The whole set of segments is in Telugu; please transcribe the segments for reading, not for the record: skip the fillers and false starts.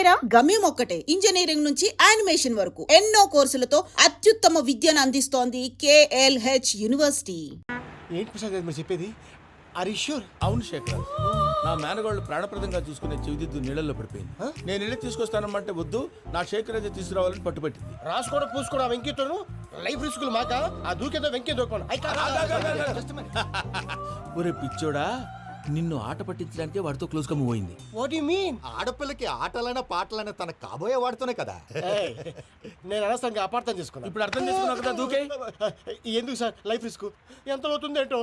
ఇంతేరా? గమ్యం ఒక్కటే, ఇంజనీరింగ్ నుంచి యానిమేషన్ వరకు ఎన్నో కోర్సులతో అత్యుత్తమ విద్యను అందిస్తోంది KLH యూనివర్సిటీ. ఏంటి ప్రసాద్ గారు మీరు చెప్పేది? Are you sure? అవును శేఖర్, నా మేనగాళ్ళు ప్రాణప్రదంగా చూసుకునే చెవిదిద్దు నీళ్ళల్లో పడిపోయింది. నేను వెళ్ళి తీసుకొస్తానమ్మంటే వద్దు, నా శేఖర్ అయితే తీసుకురావాలని పట్టుబట్టింది. రాసుకోవడం పూసుకోవడం వెంకీతోను లైఫ్ రిస్కులు మాక ఆ దూకేదో వెంకీ దూకోండి. ఒరే పిచ్చోడా, నిన్ను ఆట పట్టించడానికే వాడితో క్లోజ్ గా మూవ్ అయింది. What you mean? ఆడపిల్లకి ఆటలైనా పాటలైనా తన కాబోయే వాడితోనే కదా. నేను అనవసరంగా అపార్థం చేసుకున్నా. ఇప్పుడు అర్థం చేసుకున్నావు కదా, దూకే. ఎందుకు సార్ లైఫ్ రిస్క్ ఎంత అవుతుంది ఏంటో?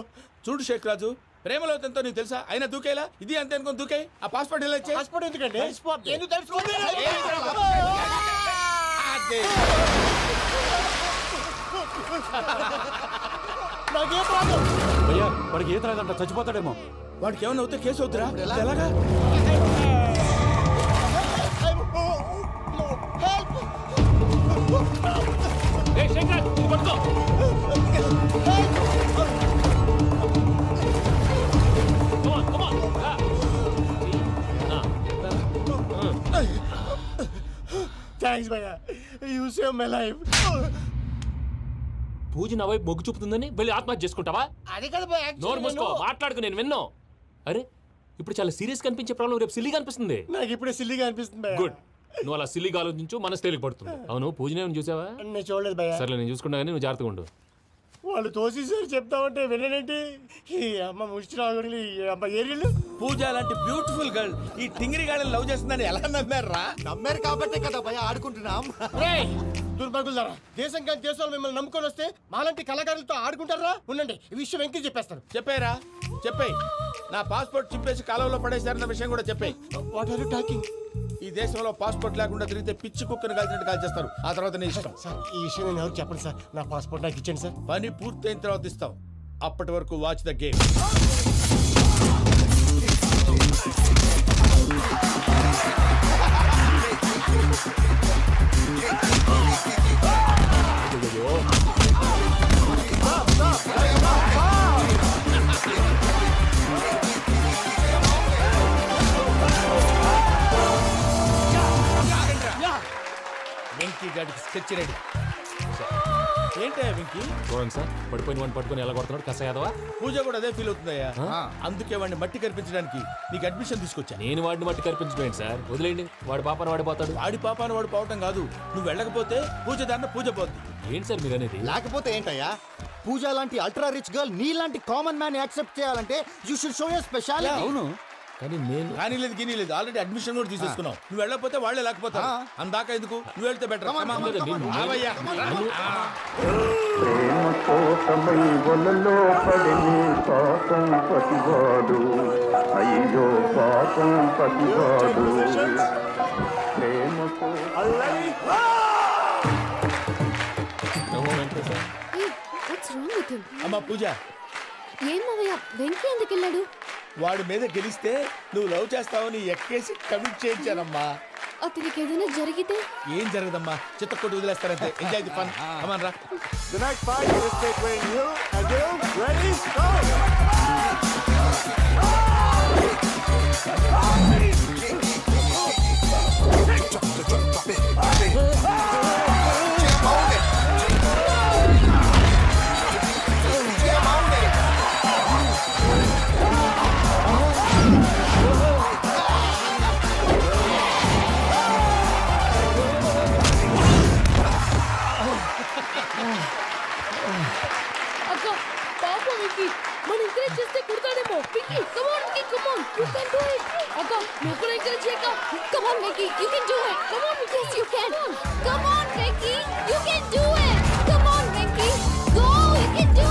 చూడు శేఖర్ రాజు, ప్రేమలో ఎంతో నీకు తెలుసా? అయినా దూకేలా ఇది అంతే అనుకుని దూకే. ఆ పాస్పోర్ట్ ఎలా ఇచ్చే? పాస్పోర్ట్ ఎందుకండి? ఎందుకు తెలుసుకోండి? నాకేం ప్రాబ్లం? భయ్యా వాడికి ఈత రాదంట, చచ్చిపోతాడేమో. వాడికి ఏమన్నా అవుతే కేసు అవుతురా? ఎలాగా? థ్యాంక్స్ భయ్యా, యు సేవ్ మై లైఫ్. పూజ నా వైపు మొగ్గు చూపుతుందని వెళ్ళి ఆత్మహత్య చేసుకుంటావా? అది కదా భయ్యా, నోరు మూసుకో, మాట్లాడుకు, నేను విన్నో. అరే ఇప్పుడు చాలా సీరియస్ కనిపించే ప్రాబ్లం రేపు సిల్లీగా అనిపిస్తుంది. నాకు ఇప్పుడే సిల్లీగా అనిపిస్తుంది భయ్యా. గుడ్, నువ్వు అలా సిల్లీగా ఆలోచించు, మనసు తేలిక పడుతుంది. అవును, పూజనే చూసావా? నేను చూడలేదు భయ్యా. సరే నేను చూసుకుంటా కానీ నువ్వు జాగ్రత్తగా ఉండు. వాళ్ళు తోసేసారు చెప్తామంటే విననేంటి? ఈ అమ్మ ముష్టి రాగుడి అమ్మ ఏరియలు. పూజ లాంటి బ్యూటిఫుల్ గర్ల్ ఈ టింగిరి గాళ్ళని లవ్ చేస్తుందని ఎలా నమ్మారా? నమ్మారు కాబట్టే కదా భయ ఆడుకుంటున్నాం. దుర్భగులారా, దేశం కానీ దేశంలో మిమ్మల్ని నమ్ముకొని వస్తే మాలాంటి కళాకారులతో ఆడుకుంటారా? ఉండండి, ఈ విషయం వెంకీ చెప్పేస్తాను. చెప్పారా? చెప్పేయ్. నా పాస్పోర్ట్ చింపేసి కాలువలో పడేశారన్న విషయం కూడా చెప్పేయ్. What are you talking? ఈ దేశంలో పాస్పోర్ట్ లేకుండా తిరిగితే పిచ్చి కుక్కను కాల్చినట్టు కాల్చేస్తారు. ఆ తర్వాత నీ ఇష్టం. సార్ ఈ విషయం నేను ఎవరు చెప్పండి సార్. నా పాస్పోర్ట్ నాకు ఇచ్చండి సార్. పని పూర్తయిన తర్వాత ఇస్తాం. అప్పటి వరకు వాచ్ ద గేమ్. వెంకీ గాడికి స్కెచ్ రెడీ. ఏంటయ్యా వెంకీ? చూడండి సార్, పడిపోయిన వాడిని పట్టుకొని ఎలా కొడుతున్నాడు కస యాదవా. పూజ కూడా అదే ఫీల్ అవుతుందయ్యా. అందుకే వాడిని మట్టి కనిపించడానికి నీకు అడ్మిషన్ తీసుకొచ్చా. నేను వాడిని మట్టి కనిపించడం సార్, వదిలేండి. వాడి పాపను వాడిపోతాడు. వాడి పాపాను వాడు పోవటం కాదు, నువ్వు వెళ్ళకపోతే పూజ దాన్న పూజ పోద్ది. ఏంటి సార్ మీరు అనేది? లేకపోతే ఏంటయ్యా, పూజ లాంటి అల్ట్రా రిచ్ గర్ల్ నీ లాంటి కామన్ మ్యాన్ యాక్సెప్ట్ చేయాలంటే you should show your speciality. అవును, కానీ నేను కానీ లేదు గిని లేదు, ఆల్రెడీ అడ్మిషన్ కూడా తీసేసుకున్నావు. నువ్వు వెళ్ళకపోతే వాళ్ళే లేకపోతారు. అందాక ఎందుకు, నువ్వు వెళ్తే బెటర్. ప్రేమ కోసమై వలలో పడిని పాపం పతివాడు, అయ్యో పాపం పతివాడు. ప్రేమ అమ్మా పూజ, ఏం మావయ్య, వెంకీ ఎందుకు వెళ్ళాడు? వాడి మీద గెలిస్తే నువ్వు లవ్ చేస్తావని ఎక్కేసి కమిట్ చేయించానమ్మా. అతనికి ఏదైనా జరిగితే? ఏం జరగదమ్మా, చిత్తకొట్టు వదిలేస్తారంటే. Enjoy the fun. కమాన్ రా. The next fight is between you and you. Ready? Go! అక్క పాప వెంకీ, మన ఎంకరేజ్ చేస్తే కుడతాడేమో. Venky come on Venky, come on, you can do it. అక్క నువ్వు కూడా ఎంకరేజ్ చేయక. Come on Venky, you can do it. Come on Venky, you can. Come on Venky, you can do it. Come on Venky, go, you can do.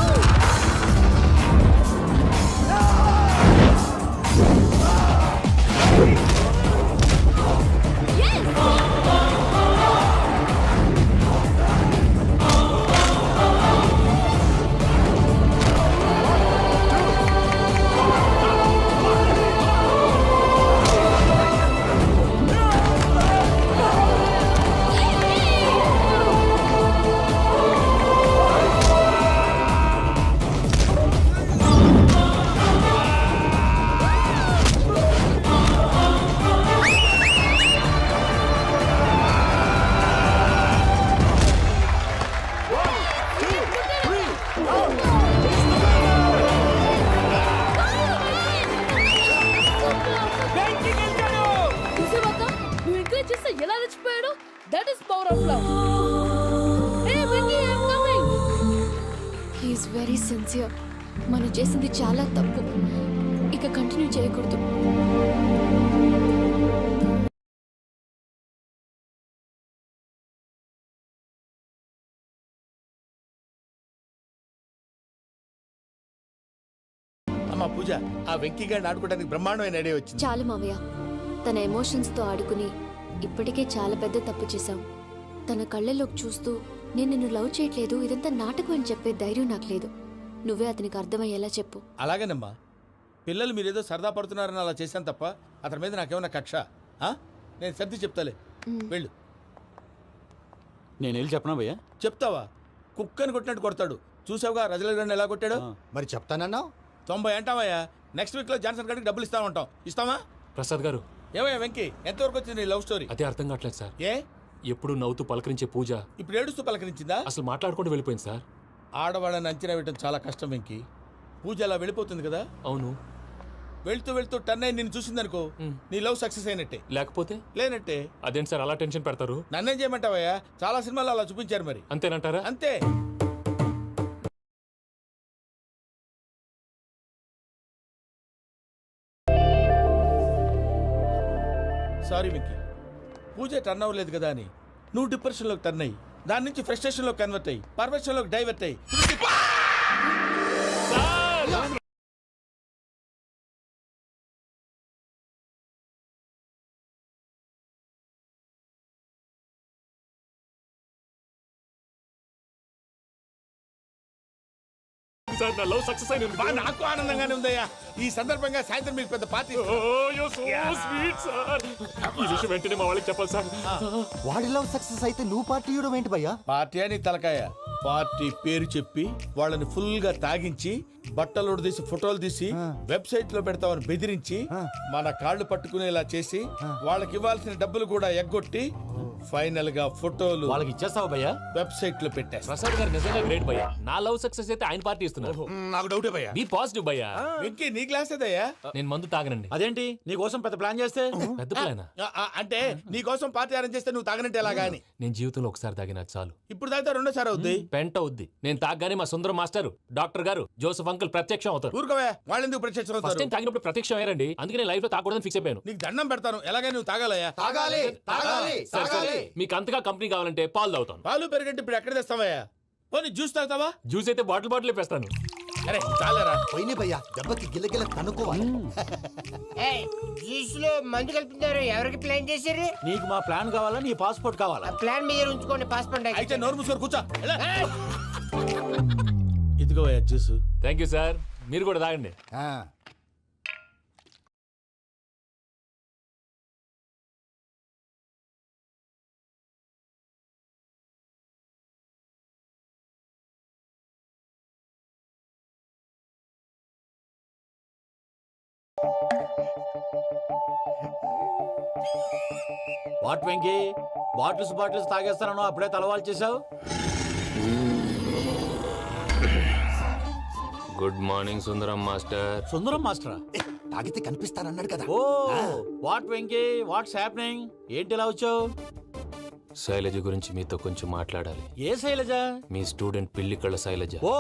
That is power of love. Hey, Vicky, I'm coming. He's very sincere. మనం చేసింది చాలా తప్పు, ఇక కంటిన్యూ చేయకూడదు. అమ్మా పూజ, ఆ వెంకీ గారిని ఆడుకోవడానికి బ్రహ్మాండమైన ఐడియా వచ్చింది. చాలు మావయ్య, తన ఎమోషన్స్తో ఆడుకుని ఇప్పటికే చాలా పెద్ద తప్పు చేశాం. తన కళ్ళలోకి చూస్తూ నేను నిన్ను లవ్ చేయట్లేదు, ఇదంతా నాటకం అని చెప్పే ధైర్యం నాకు లేదు. నువ్వే అతనికి అర్థమయ్యేలా చెప్పు. అలాగేనమ్మా, పిల్లలు మీరేదో సరదా పడుతున్నారని అలా చేశాను తప్ప అతని మీద నాకేమన్నా కక్ష? ఆ? నేను సర్ది చెప్తాలే, వెళ్ళు. నేను వెళ్ళి చెప్పనా భయ్యా? చెప్తావా? కుక్కని కొట్టినట్టు కొడతాడు. చూసావుగా రజల గారిని ఎలా కొట్టాడు? మరి చెప్తానన్నావు. 90 అంటావయ్యా. నెక్స్ట్ వీక్ లో జాన్సన్ గారికి డబ్బులు ఇస్తా ఉంటాం. ఇస్తావా? ప్రసాద్ గారు, ఏమయ్యా వెంకీ, ఎంతవరకు వచ్చింది నీ లవ్ స్టోరీ? అదే అర్థం కావట్లేదు సార్. ఏ ఎప్పుడు నవ్వుతూ పలకరించే పూజ ఇప్పుడు ఏడుస్తూ పలకరించిందా? అసలు మాట్లాడుకుంటూ వెళ్ళిపోయింది సార్. ఆడవాళ్ళని అంచనా వేయడం చాలా కష్టం వెంకీ. పూజ అలా వెళ్ళిపోతుంది కదా, అవును. వెళ్తూ వెళ్తూ టర్న్ అయి నిన్ను చూసిందనుకో, నీ లవ్ సక్సెస్ అయినట్టే. లేకపోతే లేనట్టే. అదేంటి సార్ అలా టెన్షన్ పెడతారు? నన్నేం చేయమంటావయ్యా? చాలా సినిమాలు అలా చూపించారు మరి. అంతేనంటారా? అంతే. సారీ వెంకీ, పూజ టర్న్ అవ్వలేదు కదా అని నువ్వు డిప్రెషన్లోకి టర్న్ అయ్యి దాని నుంచి ఫ్రస్ట్రేషన్లోకి కన్వర్ట్ అయ్యి పర్ఫెక్షన్లోకి డైవర్ట్ అయ్యి సార్ నా లవ్ సక్సెస్ అయిన బా, నాకు ఆనందంగానే ఉందయ్యా. ఈ సందర్భంగా సాయంత్రం మీకు పెద్ద పార్టీ. ఈ విషయం వెంటనే మా వాళ్ళకి చెప్పాలి సార్. వాడి లవ్ సక్సెస్ అయితే నువ్వు పార్టీ ఇవ్వడం ఏంటి భయ్యా? పార్టీ అని తలకాయ. పార్టీ పేరు చెప్పి వాళ్ళని ఫుల్ గా తాగించి బట్టలు తీసి ఫోటోలు తీసి వెబ్సైట్ లో పెడతామని బెదిరించి మన కాళ్ళు పట్టుకునేలా చేసి వాళ్ళకి ఇవ్వాల్సిన డబ్బులు కూడా ఎగ్గొట్టి ఫైనల్ గా ఫోటోలు వాళ్ళకి ఇచ్చేస్తావా భయ్యా? వెబ్సైట్ లో పెట్టేస్తా. ప్రసాద్ గారు నిజంగా గ్రేట్ భయ్యా. నా లవ్ సక్సెస్ అయితే ఆయన పార్టీ ఇస్తున్నారు. నాకు డౌటే భయ్యా. బీ పాజిటివ్ భయ్యా. వెంకీ నీ గ్లాస్ ఏదయ్యా? నేను మందు తాగనండి. అదేంటి నీ కోసం పెద్ద ప్లాన్ చేస్తే? పెద్ద ప్లానా? అంటే నీ కోసం పార్టీ అరేంజ్ చేస్తే నువ్వు తాగనంటే ఎలాగా అని. నేను జీవితంలో ఒకసారి తాగినా చాలు. ఇప్పుడు తాగితే రెండోసారి అవుద్ది. పెంట అవుద్ది. నేను తాగగానే మా సుందరం మాస్టర్, డాక్టర్ గారు, జోసెఫ్ అంకుల్ ప్రత్యక్షం అవుతారు. ఊరుకోవే, వాళ్ళు ఎందుకు ప్రత్యక్షం ఫస్ట్ అవుతారు? టైం తాగినప్పుడు ప్రత్యక్షం అయ్యారండి. అందుకే నేను లైఫ్ లో తాగకూడదని ఫిక్స్ అయిపోయాను. నీకు దండం పెడతాను, ఎలాగైనా నువ్వు తాగాలయ్యా. తాగాలి తాగాలి సరే, సరే. తాగాలి. మీకు అంతగా కంపెనీ కావాలంటే పాలు తాగుతాను. పాలు పెరిగంటే ఇప్పుడు ఎక్కడ తెస్తావయ్యా? పోనీ జ్యూస్ తాగుతావా? జ్యూస్ అయితే బాటిల్ వేస్తాను. అరే చాలరా. పోయినే భయ్యా, దెబ్బకి గిల్లగిల్ల తనుకోవాలి. జ్యూస్ లో మందు కలుపుతున్నారు. ఎవరికి ప్లాన్ చేశారు? నీకు మా ప్లాన్ కావాలా, నీ పాస్పోర్ట్ కావాలా? ప్లాన్ మీద ఉంచుకోండి, పాస్పోర్ట్ అయితే నోరు మూసుకొని కూర్చో. ఎలా? ఇదిగో జ్యూస్. Thank you sir. మీరు కూడా తాగండి. ఆ, వాట్ వెంకీ, బాటిల్స్ తాగేస్తానో అప్పుడే తలవాలు చేసావు? Good morning Sundaram master. Sundaram మాస్టరా? తాగితే కనిపిస్తానన్నాడు కదా. Oh what Venky, what's happening? ఏంటి ఇలా వచ్చావు? శైలజ గురించి మీతో కొంచెం మాట్లాడాలి. ఏ శైలజ? మీ స్టూడెంట్ పిల్లి కళ్ళ శైలజ. ఓ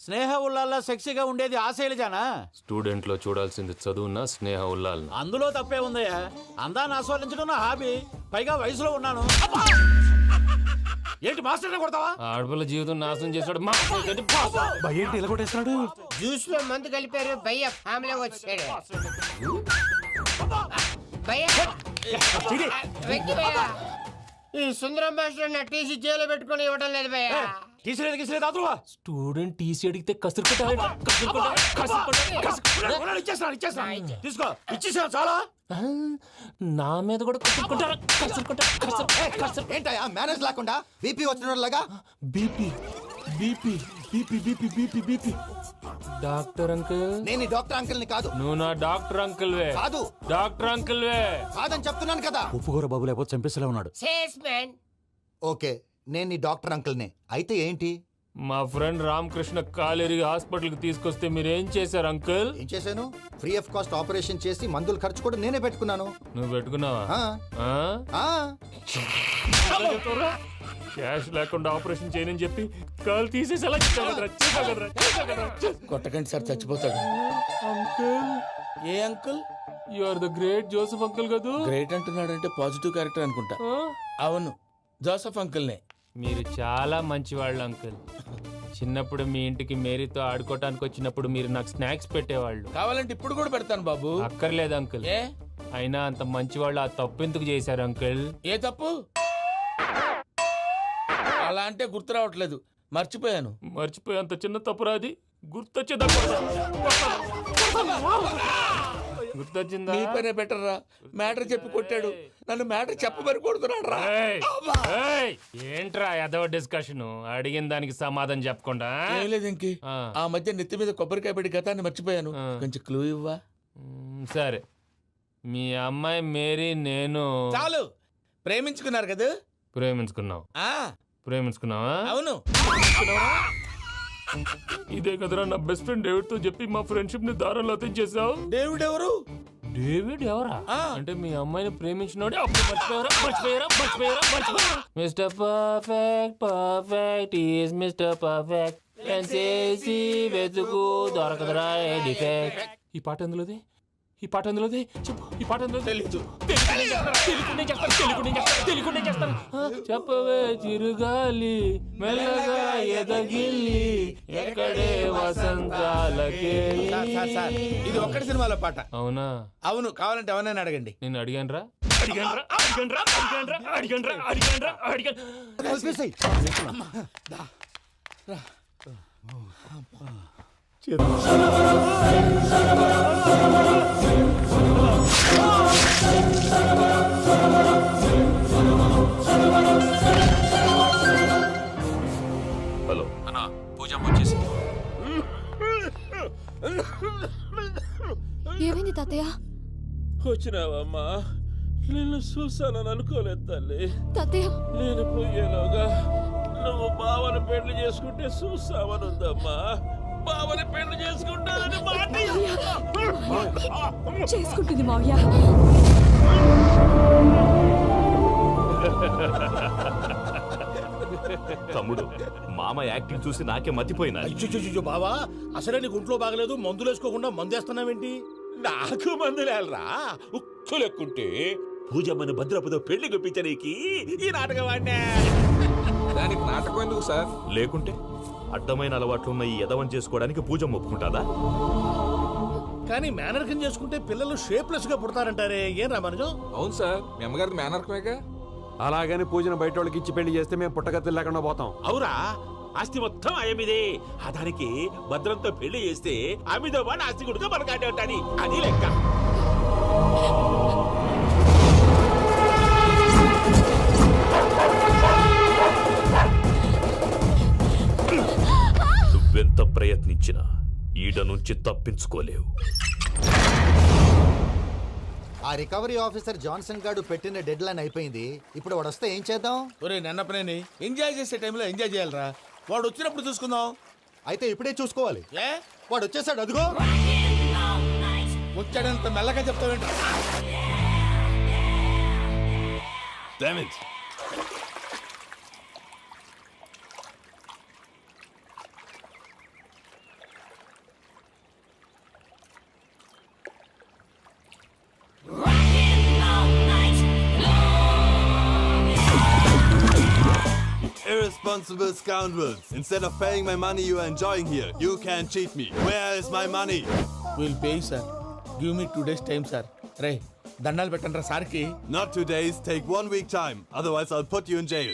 స్నేహ ఉల్లాల్లో సెక్సీగా ఉండేది ఆ శైలజానా? స్టూడెంట్ లో చూడాల్సింది చదువున్న స్నేహ ఉల్లాల్. అందులో తప్పే ఉందయ్యా. అందాన్ని ఆస్వాదించడం నా హాబీ, పైగా వయసులో ఉన్నాను. ఏంటి మాస్టర్ కొడతావా? ఆడపిల్ల జీవితం నాశనం చేశాడు. ఏంటి ఇలా కొట్టేస్తున్నాడు? జ్యూస్ లో మందు కలిపారు. భయ్య ఫ్యామిలీ వచ్చాడు. భయ్య వెక్కి భయ్య, ఈ సుందరం మాస్టర్ నా టీసీ జైల్లో పెట్టుకొని ఇవ్వడం లేదు భయ్య. తీసిలేదు అదువా. స్టూడెంట్ టీసీ అడిగితే కసురుకుంటా. తీసుకో, ఇచ్చేసా చాలా. నా మీద కూడా కసురుకుంటారా? ఏంటయ్యా మేనేజ్ లేకుండా బీపీ వచ్చినలాగా? BP BP BP BP BP BP. Doctor uncle, నేను ఈ డాక్టర్ అంకుల్ ని కాదు. నువ్వు నా డాక్టర్ అంకుల్ వే. కాదు డాక్టర్ అంకుల్ వే. కాదని చెప్తున్నాను కదా. ఉప్పుకూర బాబు లేకపోతే చంపేసేలా ఉన్నాడు. Sales man. ఓకే, నేను ఈ డాక్టర్ అంకుల్ నే. అయితే ఏంటి? మా ఫ్రెండ్ రామకృష్ణ కాలేరికి హాస్పిటల్ కి తీసుకొస్తే మీరేం చేశారు అంకుల్? ఏం చేశాను? ఫ్రీ ఆఫ్ కాస్ట్ ఆపరేషన్ చేసి మందుల ఖర్చు కూడా నేనే పెట్టుకున్నాను. నువ్వు పెట్టుకున్నావా? ఆ, ఆ? ఆ, క్యాష్ లేకుండా ఆపరేషన్ చేయనని చెప్పి కాల్ తీసేసి అలా చేసావు కదరా. కొట్టకండి సార్, చచ్చిపోతాడు. అంకుల్, ఏ uncle? You are the great Joseph uncle కదూ. గ్రేట్ అంటున్నాడంటే పాజిటివ్ క్యారెక్టర్ అనుకుంటా. అవును, జోసఫ్ అంకుల్నే. మీరు చాలా మంచివాళ్ళు అంకుల్. చిన్నప్పుడు మీ ఇంటికి మేరీతో ఆడుకోవటానికి వచ్చినప్పుడు మీరు నాకు స్నాక్స్ పెట్టేవాళ్ళు. కావాలంటే ఇప్పుడు కూడా పెడతాను బాబు. అక్కర్లేదు అంకుల్. ఏ అయినా అంత మంచివాళ్ళు ఆ తప్పు ఎందుకు చేశారు అంకుల్? ఏ తప్పు? అలా అంటే గుర్తు రావట్లేదు, మర్చిపోయాను. మర్చిపోయి అంత చిన్న తప్పురా అది. గుర్తొచ్చిందా? గుర్తొచ్చిందా? నీ పనే బెటర్ రా. మ్యాటర్ చెప్పి కొట్టాడు, నన్ను మ్యాటర్ చెప్పమని కొడుతున్నాడు రా. ఏయ్, ఏంట్రా ఎదవ డిస్కషన్? అడిగిన దానికి సమాధానం చెప్పకుండా. ఏం లేదు ఇంకి. ఆ మధ్య నెత్తి మీద కొబ్బరికాయ పెట్టి గతాన్ని మర్చిపోయాను. కొంచెం క్లూ ఇవ్వా? సరే, మీ అమ్మాయి మేరీ నేను చాలు. ప్రేమించుకున్నారు కదా? ప్రేమించుకున్నావు. ప్రేమించుకున్నావా? అవును. ఇదే కదరా నా బెస్ట్ ఫ్రెండ్ డేవిడ్ తో చెప్పి మా ఫ్రెండ్షిప్ ని దారంలో తెచ్చేసావు. డేవిడ్ ఎవరు? డేవిడ్ ఎవరా? అంటే మీ అమ్మాయిని ప్రేమించినోడే. అప్పుడు మర్చిపోయారా? Mister perfect, perfect is mister perfect. చేసి వెతుకు దొరకదురా డిఫెక్ట్. ఈ పాట ఎందులోది? చెప్పు. ఈ పాట ఎందులో? తెలీదు. తెలుగునే చేస్తాను. చెప్పవే చిరుగాలి మెల్లగా ఎదగిల్లి ఎక్కడే వసంతాలకే. ఇది ఒక్కటి సినిమాలో పాట. అవునా? అవును. కావాలంటే ఎవరైనా అడగండి. నేను అడిగాను. కలిపేసేయ్. హలో అన్నా, పూజ వచ్చేసి. ఏమైంది తాతయ్య? వచ్చినావమ్మా? నిన్ను చూసానని అనుకోలేదు తల్లి. తాతయ్య, నేను పోయేలోగా నువ్వు బావని పెళ్లి చేసుకుంటే చూస్తావని ఉందమ్మా. బావని పెళ్లి చేసుకుంటానని మాట చేసుకుంటుంది మావయ్య. తమ్ముడు, మామ యాక్టింగ్ చూసి నాకే మతిపోయినా. అయ్యో బావా, అసలే నీకు ఒంట్లో బాగలేదు, మందులు వేసుకోకుండా మందేస్తున్నావేంటి? నాకు మందులేలరా. ఉక్కు లెక్కుంటే పూజమ్మని భద్రపదో పెళ్లి గుప్పించనీకి ఈ నాటకం వాడినా. దానికి నాటకం ఎందుకు సార్? లేకుంటే అడ్డమైన అలవాట్లున్న ఈ యదవం చేసుకోవడానికి పూజమ్మ ఒప్పుకుంటాదా? కానీ మేనర్కం చేసుకుంటే పిల్లలు షేప్లెస్ గా పుడతారంటారే, ఏం రామానుజం? అవును సార్, మీ అమ్మగారిది మేనర్కమేగా. అలాగని పూజను బయట వాళ్ళకి ఇచ్చి పెళ్లి చేస్తే మేము పుట్టగతులు లేకుండా పోతాం. అవురా, ఆస్తి మొత్తం ఆయమిదే. ఆ దానికి భద్రంతో పెళ్లి చేస్తే ఆమెతో వాడు ఆస్తి గుడితో మనకాడే ఉంటాని. అది లెక్క. నువ్వెంత ప్రయత్నించినా ఈడ నుంచి తప్పించుకోలేవు. ఆ రికవరీ ఆఫీసర్ జాన్సన్ గారు పెట్టిన డెడ్ లైన్ అయిపోయింది. ఇప్పుడు వాడు వస్తే ఏం చేద్దాం? ఒరే నన్నపనేని, ఎంజాయ్ చేసే టైంలో ఎంజాయ్ చేయాలరా. వాడు వచ్చినప్పుడు చూసుకుందాం. అయితే ఇప్పుడే చూసుకోవాలి. ఏ వాడు వచ్చేసాడు, అదిగో. వచ్చాడంత మెల్లగా చెప్తావేంట? Irresponsible scoundrels. Instead of paying my money you are enjoying here, you can cheat me. Where is my money? Will pay sir. Give me 2 days time sir. రే దండాలు పెట్టండి రా సార్కి. Not 2 days, take 1 week time. Otherwise I'll put you in jail.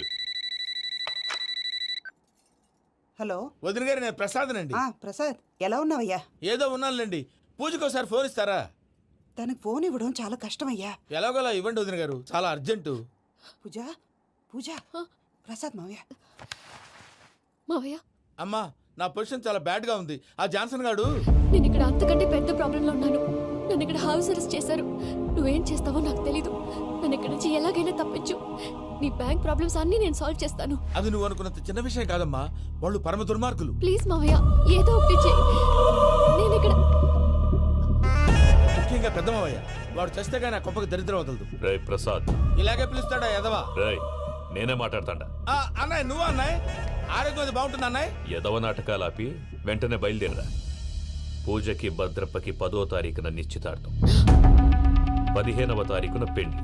Hello వదిన గారు, నేను ప్రసాదనండి. ప్రసాద్, ఎలా ఉన్నావయ్యా? ఏదో ఉన్నానులేండి. పూజకి ఒకసారి ఫోన్ ఇస్తారా? తనకు ఫోన్ ఇవ్వడం చాలా కష్టమయ్యా. ఎలాగోలా ఇవ్వండి వదిన గారు, చాలా అర్జెంటు. పూజ ప్రసాద్ మావయ్య. మావయ్య, అమ్మా, నా పొజిషన్ చాలా బ్యాడ్ గా ఉంది. ఆ జాన్సన్ గాడు. నేను ఇక్కడ అంతకంటే పెద్ద ప్రాబ్లంలో ఉన్నాను. నన్ను ఇక్కడ హౌస్ అరెస్ట్ చేశారు. నువ్వేం చేస్తావో నాకు తెలీదు. నన్ను ఇక్కడ నుంచి ఎలాగైనా తప్పించు. నీ బ్యాంక్ ప్రాబ్లమ్స్ అన్ని నేను సాల్వ్ చేస్తాను. అది నువ్వు అనుకున్నంత చిన్న విషయం కాదమ్మా. వాళ్ళు పరమ దుర్మార్గులు. ప్లీజ్ మావయ్య, ఏదో ఒకటి చెయ్యి. నేను ఇక్కడ ముఖ్యంగా ముఖ్యంగా పెద్ద మావయ్య. వాడు చేస్తే కానీ ఆ కొంపకి దరిద్రం వదలదు. రే ప్రసాద్, ఇలాగే పిలుస్తాడా ఎదవా? రేయ్ నేనే మాట్లాడతాడా. అన్నయ్య నువ్వు అన్నయ్య, ఆరోగ్యం అది బాగుంటుంది అన్నయ్య. ఎదవ నాటకాలు ఆపి వెంటనే బయలుదేరరా. పూజకి భద్రప్పకి 10వ తారీఖున నిశ్చితార్థం, 15వ తారీఖున పెళ్లి.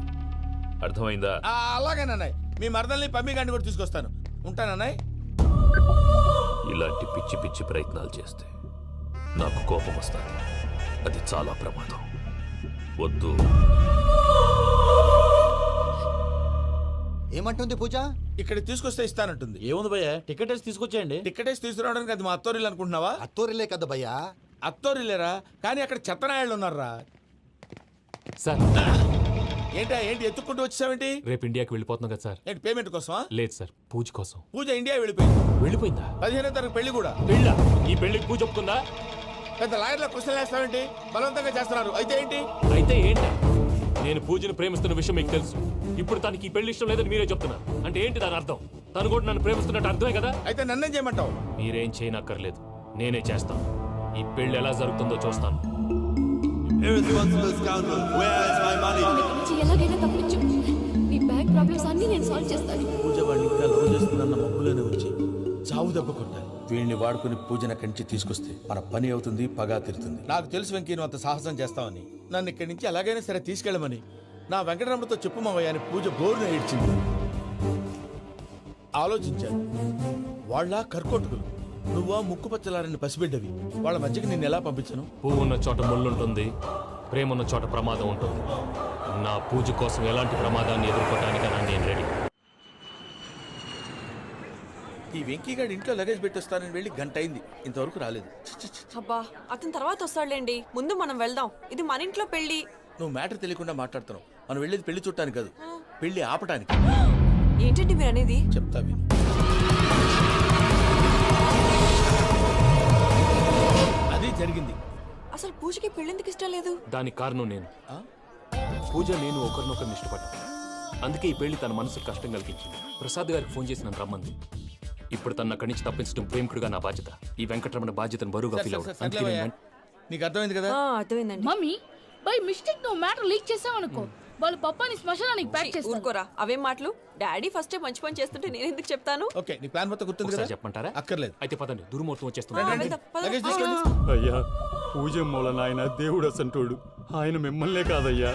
అర్థమైందా? అలాగేనన్నయ్య. మీ మరదల్ని పమ్మి గండి కూడా తీసుకొస్తాను. ఉంటానన్నయ్య. ఇలాంటి పిచ్చి పిచ్చి ప్రయత్నాలు చేస్తే నాకు కోపం వస్తుంది. అది చాలా ప్రమాదం. వద్దు. ఏమంటుంది పూజ? ఇక్కడ తీసుకొస్తే ఇస్తానంటుంది. ఏముంది భయ్య, టికెట్ వేసి తీసుకొచ్చేయండి. టికెట్ వేసి తీసుకురావడానికి అది మా అత్తోరిల్లు అనుకుంటున్నావా? అత్తోరిలే కదా భయ్యా. అత్తోరిల్లేరా, కానీ అక్కడ చెత్తనాయాళ్ళు ఉన్నారా. సార్ ఏంటి ఎత్తుక్కుంటూ వచ్చావేంటి? రేపు ఇండియాకి వెళ్ళిపోతున్నాం కదా సార్. ఏంటి పేమెంట్ కోసమా? లేదు సార్, పూజ కోసం. పూజ ఇండియా వెళ్ళిపోయింది. వెళ్ళిపోయిందా? 15వ తారీఖు పెళ్లి కూడా. పెళ్ళా? ఈ పెళ్లికి పూజ ఒప్పుకుందా? పెద్ద లాయర్ల క్వశ్చన్ వేస్తావేంటి? బలవంతంగా చేస్తున్నారు. అయితే ఏంటి? అయితే ఏంటి? నేను పూజను ప్రేమిస్తున్న విషయం మీకు తెలుసు. ఇప్పుడు తనకి ఈ పెళ్లి ఇష్టం లేదని మీరే చెప్తున్నారు. అంటే ఏంటి దాని అర్థం? తను కూడా నన్ను ప్రేమిస్తున్నట్టు అర్థమే కదా. అయితే నన్నేం చేయమంటావు? మీరేం చేయనక్కర్లేదు, నేనే చేస్తాను. ఈ పెళ్లి ఎలా జరుగుతుందో చూస్తాను. ఇక్కడి నుంచి ఎలాగైనా తప్పించు. నీ బ్యాంక్ ప్రాబ్లమ్స్ అన్ని నేను సాల్వ్ చేస్తాను. పూజ వాడిని ఇంకా లవ్ చేస్తుందన్న మబ్బులోనే వచ్చి చావు దెబ్బ కొట్టాలి. వీళ్ళని వాడుకుని పూజన కంచి తీసుకొస్తే మన పని అవుతుంది, పగా తీరుతుంది. నాకు తెలుసు వెంకీ నువ్వు అంత సాహసం చేస్తావని. నన్ను ఇక్కడి నుంచి ఎలాగైనా సరే తీసుకెళ్ళమని నా వెంకటరమణతో చెప్పు మావయ్య అని పూజ బోరున ఏడ్చింది. ఆలోచించాను. వాళ్ళ కర్కోటకులు, నువ్వా ముక్కుపచ్చలారని పసిబిడ్డవి. వాళ్ళ మధ్యకి నేను ఎలా పంపించను? పువ్వు ఉన్న చోట ముళ్ళుంటుంది, ప్రేమ ఉన్న చోట ప్రమాదం ఉంటుంది. నా పూజ కోసం ఎలాంటి ప్రమాదాన్ని ఎదుర్కోవటానికైనా నేను రెడీ. ఈ వెంకీగాడి ఇంట్లో లగేజ్ పెట్టొస్తానని వెళ్ళి గంట అయింది, ఇంతవరకు రాలేదు. అబ్బా, అతని తర్వాత వస్తాడులేండి. ముందు మనం వెళ్దాం. ఇది మన ఇంట్లో పెళ్లి. నువ్వు మ్యాటర్ తెలియకుండా మాట్లాడుతున్నావు. మనం వెళ్ళేది పెళ్లి చుట్టానికి కాదు, పెళ్లి ఆపటానికి. ఏంటండి మీరు అనేది? చెప్తా విను. అది జరిగింది. అసలు పూజకి పెళ్ళెందుకు ఇష్టం లేదు? దానికి కారణం నేను. పూజ నేను ఒకరినొకరిని ఇష్టపడ్డా. అందుకే ఈ పెళ్లి తన మనసుకు కష్టం కలిగించింది. ప్రసాద్ గారికి ఫోన్ చేసి నన్ను రమ్మంది. ఇప్పుడు తన అక్కడి నుంచి తప్పించడం ప్రేమికుడుగా నా బాధ్యత. ఈ వెంకటరమణ బాధ్యతను బరువుగా ఫీల్ అవుతుంది. నీకు అర్థమైంది కదా? అర్థమైందండి. మమ్మీ బై మిస్టేక్ నువ్వు మ్యాటర్ లీక్ చేసావనుకో, వాళ్ళు పప్పాని శ్మశానానికి ప్యాక్ చేస్తారు. ఊరుకోరా, అవేం మాటలు. డాడీ ఫస్ట్ మంచి పని చేస్తుంటే నేను ఎందుకు చెప్తాను? ఓకే, నీ ప్లాన్ మొత్తం గుర్తుంది కదా? చెప్పమంటారా? అక్కర్లేదు. అయితే పదండి, దుర్ముహూర్తం వచ్చేస్తుంది. వెళ్దాం, పద. లగేజ్ తీసుకెళ్ళి. అయ్యా, పూజ మూలన ఆయన దేవుడు అసంటోడు. ఆయన మిమ్మల్నే కాదయ్యా,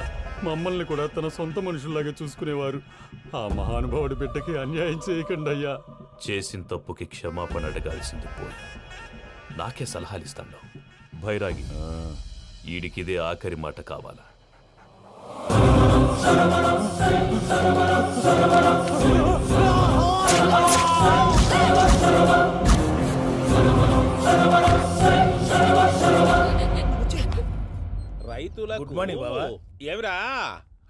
మమ్మల్ని కూడా తన సొంత మనుషుల్లాగా చూసుకునేవారు. ఆ మహానుభావుడి బిడ్డకి అన్యాయం చేయకండి అయ్యా. చేసిన తప్పుకి క్షమాపణ అడగాల్సింది పోయి నాకే సలహాలు ఇస్తాను. భైరాగి, ఈడికిదే ఆఖరి మాట కావాలా? రైతులకు గుడ్ మార్నింగ్ బావా. ఏమిరా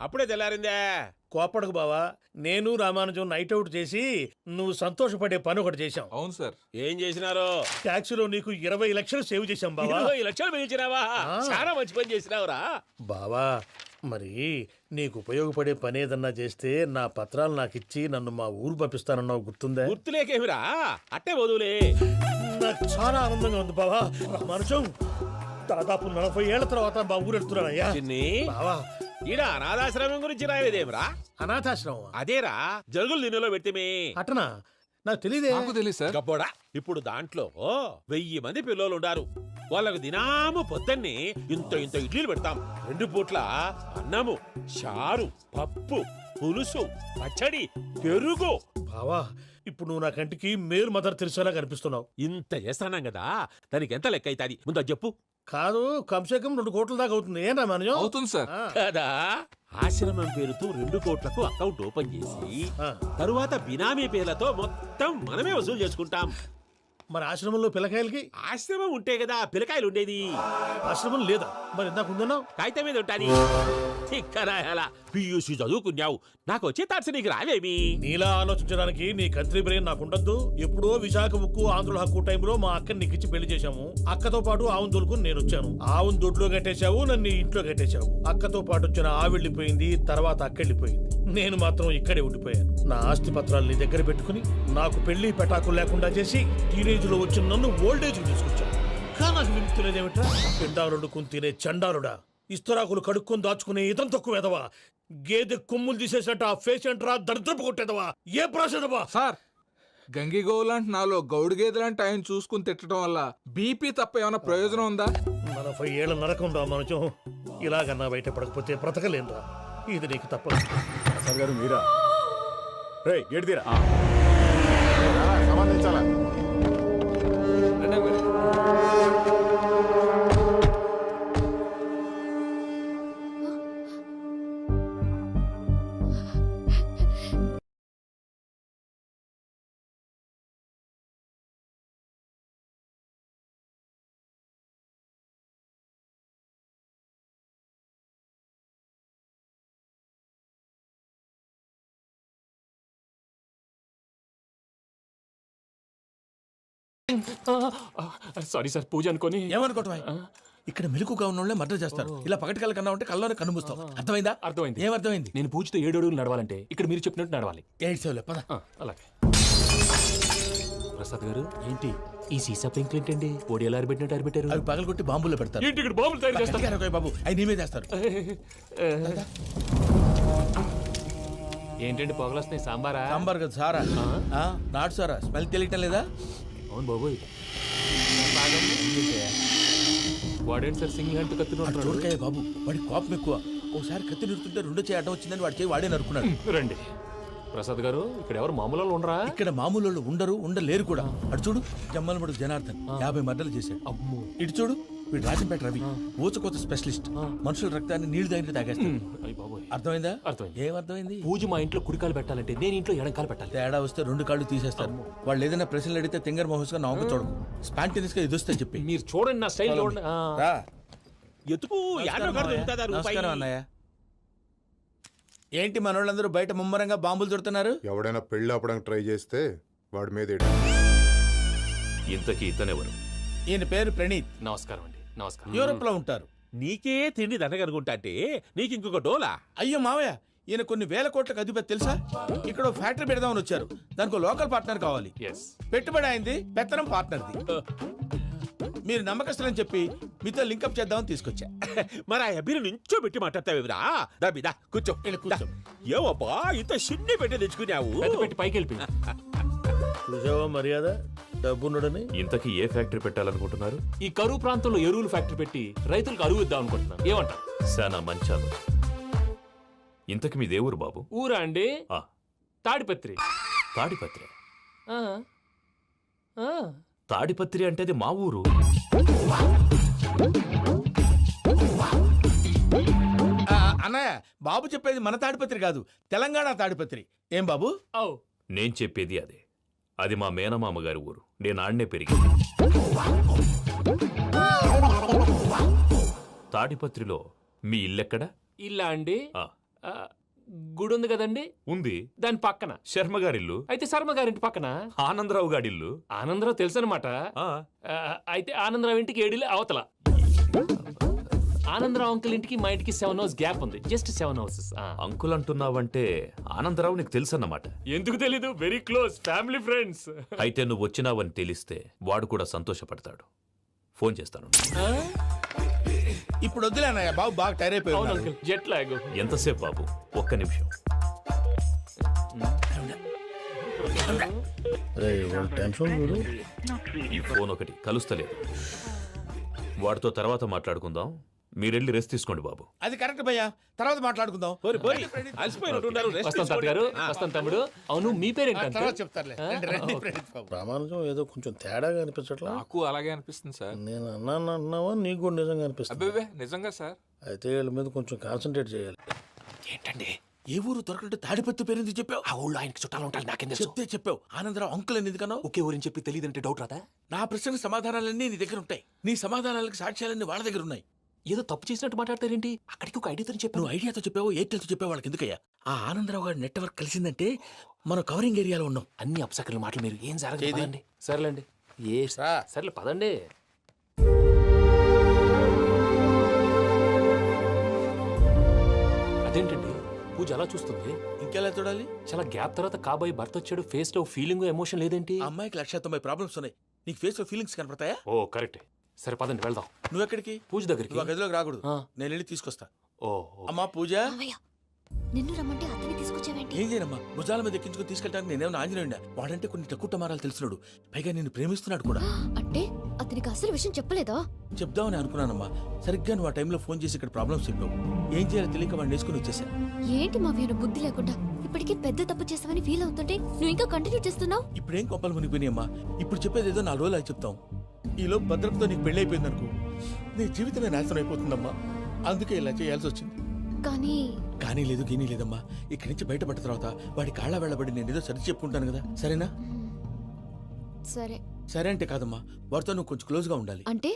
అప్పుడే తెల్లారిందే? కోపడకు బావా, నేను రామానుజం నైట్ అవుట్ చేసి నువ్వు సంతోషపడే పని ఒకటి చేశాం. అవును సార్. ఏం చేసినారు? ట్యాక్సీలో నీకు 20 లక్షలు సేవ్ చేశాం బావా. 20 లక్షలు మిగిల్చినావా? చాలా మంచి పని చేసినావురా బావా, మరి నీకు ఉపయోగపడే పని ఏదన్నా చేస్తే నా పత్రాలు నాకు ఇచ్చి నన్ను మా ఊరు పంపిస్తానన్నావు, గుర్తుందా? గుర్తులేకేమిరా, అట్టే వదులే. నాకు చాలా ఆనందంగా ఉంది బావా. రామానుజం, దాదాపు 40 ఏళ్ల తర్వాత మా ఊరు వెళ్తున్నానయ్యా. చిన్ని, బావా, ఈడ అనాథాశ్రమం గురించి రాయలేదేమిరా? అనాథాశ్రమం అదేరా, జరుగులు దీనిలో పెట్టిమే. అటనా? నాకు తెలియదే. నాకు తెలియదు సార్. గబ్బోడా, ఇప్పుడు దాంట్లో 1000 మంది పిల్లలు ఉండారు. వాళ్ళకు దినాము పొద్దున్నే ఇంత ఇంత ఇడ్లీలు పెడతాం. 2 పూట్ల అన్నము, చారు, పప్పు, పులుసు, పచ్చడి, పెరుగు. బావా, ఇప్పుడు నువ్వు నా కంటికి మేరు మదర్ తెరిసేలా కనిపిస్తున్నావు. ఇంత చేస్తానం కదా, దానికి ఎంత లెక్క అవుతుంది ముందు అది చెప్పు. కాదు, కంసే కం 2 కోట్ల దాకా అవుతుంది. ఏం రామానుజం? అవుతుంది సార్. కదా, ఆశ్రమం పేరుతో 2 కోట్లకు అకౌంట్ ఓపెన్ చేసి తరువాత బినామీ పేర్లతో మొత్తం మనమే వసూలు చేసుకుంటాం. మరి ఆశ్రమంలో పిల్లకాయలకి? ఆశ్రమం ఉంటే కదా పిల్లకాయలు ఉండేది. ఆశ్రమం లేదా? మరి ఇందాక ఉందన్నావు. కాగితం మీద ఉంటాది. తిక్కరాయాల పియూసీ చదువుకున్నావు, నాకు వచ్చే తాట్స్ నీకు రావేమి? నీలా ఆలోచించడానికి నీ కంట్రీ బ్రెయిన్ నాకు ఉండద్దు. ఎప్పుడో విశాఖ ఉక్కు ఆంధ్రుల హక్కు టైంలో మా అక్కని నీకిచ్చి పెళ్లి చేశాము. అక్కతో పాటు ఆవును దొడుకుని నేను వచ్చాను. ఆవును దొడ్లో కట్టేశావు, నన్ను ఇంట్లో కట్టేశావు. అక్కతో పాటు వచ్చిన ఆవిళ్ళిపోయింది, తర్వాత అక్కెళ్ళిపోయింది. నేను మాత్రం ఇక్కడే ఉండిపోయాను. నా ఆస్తి పత్రాలు నీ దగ్గర పెట్టుకుని నాకు పెళ్లి పెటాకులు లేకుండా చేసి టీనేజ్ లో వచ్చిన నన్ను ఓల్డేజ్ తీసుకొచ్చాను. కానీ నాకు విముక్తి లేదేమిట్రా? పిండారుడు తినే చండాలుడా. ఇస్తరాకులు కడుక్కొని దాచుకునే ఇతం తక్కువ ఎదవా, గేదె కొమ్ములు తీసేసట ఆ పేషెంట్ రా దరిద్రపు కొట్టేదవా, ఏ ప్రాసెదవా? సార్ గంగిగోవులాంటి నాలో గౌడు గేదెలాంటి ఆయన చూసుకుని తిట్టడం వల్ల బీపీ తప్ప ఏమైనా ప్రయోజనం ఉందా? 40 ఏళ్ళ నరకం రా మనచం, ఇలాగన్నా బయట పడకపోతే బ్రతకలేనురా, ఇది నీకు తప్పదు. సార్ గారు మీరా? రే గేట్ తీరా, సంబంధించాలా? సారీ సార్, పూజ అనుకోని. ఏమనుకోవటం? ఇక్కడ మెలకుగా ఉన్న వాళ్ళే మర్డర్ చేస్తారు. ఇలా పగటి కళ్ళ కన్నా ఉంటే కళ్ళలోనే కనుమూస్తావు. అర్థమైందా? అర్థమైంది. ఏమర్థమైంది? నేను పూజతో 7 అడుగులు నడవాలంటే ఇక్కడ మీరు చెప్పినట్టు నడవాలి. 8 సేవలే పద. అలాగే. ప్రసాద్ గారు ఏంటి ఈ సీసా పెంకులు ఏంటండి? పొడి ఎలా అరబెట్టినట్టు అరబెట్టారు? అవి పగలగొట్టి బాంబుల్లో పెడతారు. ఏంటి ఇక్కడ బాంబులు తయారు చేస్తారు? బాబు అవి నేమే చేస్తారు. ఏంటండి పొగలొస్తున్నాయి? సాంబారా? సాంబార్ కదా సారా, నాటు సారా. స్మెల్ తెలియటం లేదా? అవును బాబోయ్. వాడేంటి సార్ సింగిల్ హ్యాండ్ కత్తి చూడకాయ బాబు, వాడి కోపం ఎక్కువ. ఒకసారి కత్తి నిరుతుంటే 2 చేయి అడ్డం వచ్చిందని వాడి చేయి వాడే నరుకున్నాడు. రండి ప్రసాద్ గారు, ఇక్కడ ఎవరు మామూలు వాళ్ళు ఉండరా? ఇక్కడ మామూలు వాళ్ళు ఉండరు, ఉండలేరు కూడా. అటు చూడు, జమ్మలమడు జనార్దన్ 50 మర్డర్లు చేశాడు. అమ్మో. ఇటు చూడు, వీడు రాజంపేట రవి ఊచకోత స్పెషలిస్ట్. మనుషుల రక్తాన్ని నీళ్లు దగ్గర తాగేస్తాడు. అర్థమైందా? అర్థమైంది. ఏమర్థమైంది? పూజ మా ఇంట్లో కుడికాలు పెట్టాలంటే నేను ఇంట్లో ఎడంకాలు పెట్టాలి. తేడా వస్తే 2 కాళ్ళు తీసేస్తారు. వాళ్ళు ఏదైనా ప్రశ్నలు అడిగితే తింగర్ మహోస్ గా నవ్వు చూడకు, స్పాంటినియస్ గా ఎదుస్తా చెప్పి. మీరు చూడండి నా స్టైల్ చూడండి. రా. ఎత్తుకు నమస్కారం అన్నయ్య. ఏంటి మనోళ్ళందరూ బయట ముమ్మరంగా బాంబులు దొరుకుతున్నారు? ఎవడైనా పెళ్లి ఆపడానికి ట్రై చేస్తే వాడి మీద ఇంతకీ ఇతనెవరు? ఈయన పేరు ప్రణీత్. నమస్కారం అండి. నమస్కారం. యూరోప్ లో ఉంటారు. నీకే తిండి దండగనుకుంటా అంటే నీకు ఇంకొక డోలా? అయ్యో మావయ్య, ఈయన కొన్ని వేల కోట్లకు అధిపతి తెలుసా? ఇక్కడ ఓ ఫ్యాక్టరీ పెడదామని వచ్చారు. దానికి లోకల్ పార్ట్నర్ కావాలి. పెట్టుబడి అయింది, పెత్తనం పార్ట్నర్ది. మీరు నమ్మకస్తులని చెప్పి మీతో లింకప్ చేద్దామని తీసుకొచ్చా. మరి ఆ అబ్బిని నుంచో పెట్టి మాట్లాడతావేమిరా? దాబిదా కూర్చో. ఏవబ్బా ఇంత సిడ్ని పెట్టి తెచ్చుకున్నావు? పెట్టి పైకి వెళ్ళి చూసావా మర్యాద, డబ్బున్నడని. ఇంతకీ ఏ ఫ్యాక్టరీ పెట్టాలనుకుంటున్నారు? ఈ కరువు ప్రాంతంలో ఎరువులు ఫ్యాక్టరీ పెట్టి రైతులకు అరువు ఇద్దాం అనుకుంటున్నాను. ఏమంటారు? శానా మంచాలు. ఇంతకి మీ దేవురు బాబు? ఊరా అండి? తాడిపత్రి. తాడిపత్రి? తాడిపత్రి అంటే అది మా ఊరు. అన్నయ్య, బాబు చెప్పేది మన తాడిపత్రి కాదు, తెలంగాణ తాడిపత్రి. ఏం బాబు? నేను చెప్పేది అదే. అది మా మేనమామ గారి ఊరు. నేను ఆడనే పెరిగింది. తాడిపత్రిలో మీ ఇల్లెక్కడ? ఇల్లా అండి? గుడి ఉంది కదండి? ఉంది. దాని పక్కన శర్మ గారిల్లు. అయితే శర్మ గారింటి పక్కన ఆనందరావు గారిల్లు. ఆనందరావు తెలుసు అనమాట. అయితే ఆనందరావు ఇంటికి 7 అవతల. ఆనందరావు అంకుల్ ఇంటికి మా ఇంటికి 7 hours గ్యాప్ ఉంది. Just 7 hours. అంకుల్ అంటున్నావంటే ఆనందరావు నీకు తెలుసు అన్నమాట. ఎందుకు తెలీదు? Very close family friends. అయితే నువ్వు వచ్చినావని తెలిస్తే వాడు కూడా సంతోషపడతాడు. ఫోన్ చేస్తాను. ఇప్పుడు వద్దులే అన్నయ్య, బాబు బాగా టైర్ అయిపోయి. Jet lag. ఎంతసేపు బాబు? 1 నిమిషం. ఈ ఫోన్ ఒకటి కలుస్తలేదు. వాడితో తర్వాత మాట్లాడుకుందాం. మీరెళ్ళి రెస్ట్ తీసుకోండి బాబు. అది కరెక్ట్ భయ్యా, తర్వాత మాట్లాడుకుందాం. వస్తాం తాత గారు, వస్తాం తమ్ముడు. అవును, మీ పేరేంటి? చెప్తారులే. ప్రామాణికం ఏదో కొంచెం తేడాగా అనిపించట్లా? నాకు అలాగే అనిపిస్తుంది సార్. నేను అన్నావా నీకు కూడా నిజంగా అనిపిస్తుంది? అబ్బే నిజంగా సార్. అయితే వీళ్ళ మీద కొంచెం కాన్సన్ట్రేట్ చేయాలి. ఏంటండి ఏ ఊరు దొరకట్టు తాడిపత్రి పేరు ఎందుకు చెప్పావు? ఆ ఊళ్ళో ఆయనకి చుట్టాలు ఉంటారు. నాకేం తెలుసు? చెప్తే చెప్పావు. ఆనందరావు అంకుల్ అని ఎందుకన్నావు? ఒకే ఊరిని చెప్పి తెలియదంటే డౌట్ రాదా? నా ప్రశ్నకు సమాధానాలన్నీ నీ దగ్గర ఉంటాయి. నీ సమాధానాలకు సాక్ష్యాలన్నీ వాళ్ళ దగ్గర ఉన్నాయి. ఏదో తప్పు చేసినట్టు మాట్లాడతారేంటి? అక్కడికి ఒక ఐడియాతో చెప్పావు. నువ్వు ఐడియాతో చెప్పావు, ఎయిర్టెల్తో చెప్పావు, వాళ్ళకి ఎందుకయ్యా? ఆ ఆనందరావు గారి నెట్వర్క్ కలిసిందంటే మనం కవరింగ్ ఏరియాలో ఉన్నాం. అన్ని అప్సకర్ల మాటలు మీరు ఏం జరగదండి. సరేలేండి. సరేలే పదండి. అదేంటండి పూజ అలా చూస్తుంది? ఇంకెలా చూడాలి? చాలా గ్యాప్ తర్వాత కాబోయే భర్త వచ్చాడు. ఫేస్ లో ఫీలింగ్ ఎమోషన్ లేదేంటి? అమ్మాయికి 190 ప్రాబ్లమ్స్ ఉన్నాయి. నీకు ఫేస్ లో ఫీలింగ్స్ కనపడతాయా? ఓ కరెక్ట్. సరే పదండి వెళ్దాం. నువ్వు ఎక్కడికి? పూజ దగ్గరికి. నువ్వు ఆ గదిలోకి రాకూడదు, ఆ. నేను వెళ్ళి తీసుకొస్తా. ఓ అమ్మా పూజ. మావయ్య నిన్ను రమ్మంటే అతన్ని తీసుకొచ్చావేంటి? ఏం చేయనమ్మా, భుజాల మీద ఎక్కించుకుని తీసుకెళ్ళడానికి నేనేమన్నా ఆంజనేయుడా? వాడంటే కొన్ని తక్కువ టమారాలు తెలిసినాడు, పైగా నేను ప్రేమిస్తున్నాడు కూడా. అంటే అతనికి అసలు విషయం చెప్పలేదా? చెప్దామని అనుకున్నానమ్మా, సరిగ్గా నువ్వు ఆ టైంలో ఫోన్ చేసి ఇక్కడ ప్రాబ్లమ్స్ చెప్పావు. ఏం చేయాలో తెలియక వాడిని వేసుకుని వచ్చేసా. ఏంటి మావయ్య నువ్వు బుద్ధి లేకుండా ఇప్పటికే పెద్ద తప్పు చేసావని ఫీల్ అవుతుంటే నువ్వు ఇంకా కంటిన్యూ చేస్తున్నావు? ఇప్పుడేం కొప్పలు మునిగిపోయినాయమ్మా, ఇప్పుడు చెప్పేది ఏదో 4 రోజులు అది చెప్తాం. ఈలో భద్రతతో నీకు పెళ్లి అయిపోయింది అనుకో, నీ జీవితమే నాశనం అయిపోతుందమ్మా. అందుకే ఇలా చేయాల్సి వచ్చింది. కానీ లేదు గీనీ లేదమ్మా, ఇక్కడి నుంచి బయటపడ్డ తర్వాత వాడి కాళ్ళ వెళ్ళబడి నేను ఏదో సరి చెప్పుకుంటాను కదా, సరేనా? సరే. సరే అంటే కాదమ్మా, వాడితో నువ్వు కొంచెం క్లోజ్గా ఉండాలి. అంటే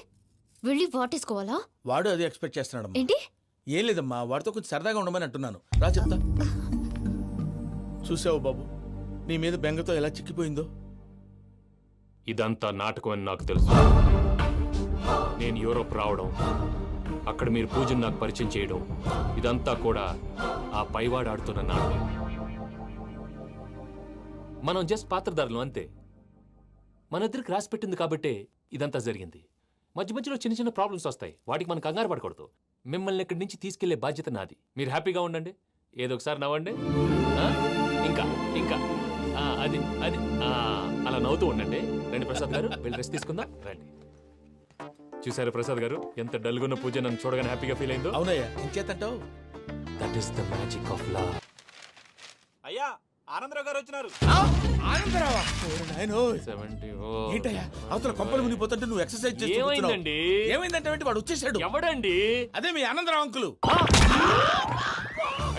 వెళ్ళి వాటేసుకోవాలా? వాడు అదే ఎక్స్పెక్ట్ చేస్తున్నాడమ్మా. ఏంటి? ఏం లేదమ్మా, వాడితో కొంచెం సరదాగా ఉండమని అంటున్నాను. రా చెప్తా. చూసావు బాబు, నీ మీద బెంగతో ఎలా చిక్కిపోయిందో. ఇదంతా నాటకం అని నాకు తెలుసు. నేను యూరోప్ రావడం, అక్కడ మీరు పూజను నాకు పరిచయం చేయడం, ఇదంతా కూడా ఆ పైవాడు ఆడుతున్న నాటకం. మనం జస్ట్ పాత్రధారులు అంతే. మన ఇద్దరికి రాసి పెట్టింది కాబట్టే ఇదంతా జరిగింది. మధ్య మధ్యలో చిన్న చిన్న ప్రాబ్లమ్స్ వస్తాయి, వాటికి మనం కంగారు పడకూడదు. మిమ్మల్ని ఇక్కడి నుంచి తీసుకెళ్లే బాధ్యత నాది. మీరు హ్యాపీగా ఉండండి, ఏదో ఒకసారి నవ్వండి. ఆ? ఇంకా ఇంకా అది అది అలా నవ్వుతూ ఉండండి. రండి ప్రసాద్ గారు, వెళ్ళి రెస్ట్ తీసుకుందాం. రండి. చూసారు ప్రసాద్ గారు, ఎంత డల్గున్న పూజ నన్ను చూడగానే హ్యాపీగా ఫీల్ అయిందో. అవునయ్యా, ఇంకేతంటావు? That is the magic of love. అయ్యా ఆనందరావు గారు వచ్చినారు. ఆనందరావా? ఏంటయ్యా అవతల కొంపలు మునిగిపోతుంటే నువ్వు ఎక్సర్సైజ్ చేస్తూ కూర్చున్నావు. ఏమైందండి? ఏమైందంటే వాడు వచ్చేసాడు. ఎవడండి? అదే మీ ఆనందరావు అంకులు.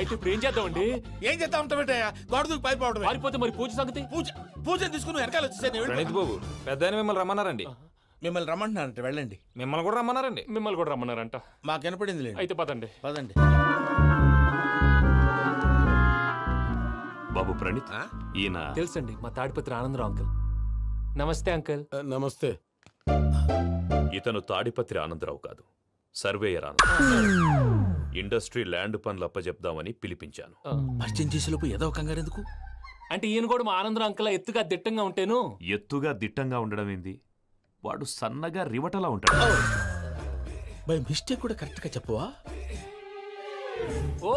అయితే ఇప్పుడు ఏం చేద్దామండి? ఏం చేద్దాం ఉంటావేటయ్యా, గోడ దూకి పైపోవడం. పారిపోతే మరి పూజ సంగతి? పూజ తీసుకుని వెనకాల వచ్చేసాను. ప్రణీత్ బాబు, పెద్ద మిమ్మల్ని రమ్మన్నారండి. మిమ్మల్ని రమ్మంటున్నారంట, వెళ్ళండి. మిమ్మల్ని కూడా రమ్మన్నారండి. మిమ్మల్ని కూడా రమ్మన్నారంట. మాకు వినపడింది లేదు. అయితే పదండి. పదండి. బాబు ప్రణీత్, ఈయన తెలుసండి, మా తాడిపత్రి ఆనందరావు అంకుల్. నమస్తే అంకుల్. నమస్తే. ఇతను తాడిపత్రి ఆనందరావు కాదు, సర్వేయర్ ఆనందరావు. ఇండస్ట్రీ ల్యాండ్ పనులు అప్పచెప్దామని పిలిపించాను. పరిచయం చేసేలోపు ఏదో కంగారు ఎందుకు? అంటే ఈయన కూడా మా ఆనందరావు అంకుల్ ఎత్తుగా దిట్టంగా ఉంటాను. ఎత్తుగా దిట్టంగా ఉండడం ఏంది, వాడు సన్నగా రివటలా ఉంటాడు. బై మిస్టేక్ కూడా కరెక్ట్ గా చెప్పవా? ఓ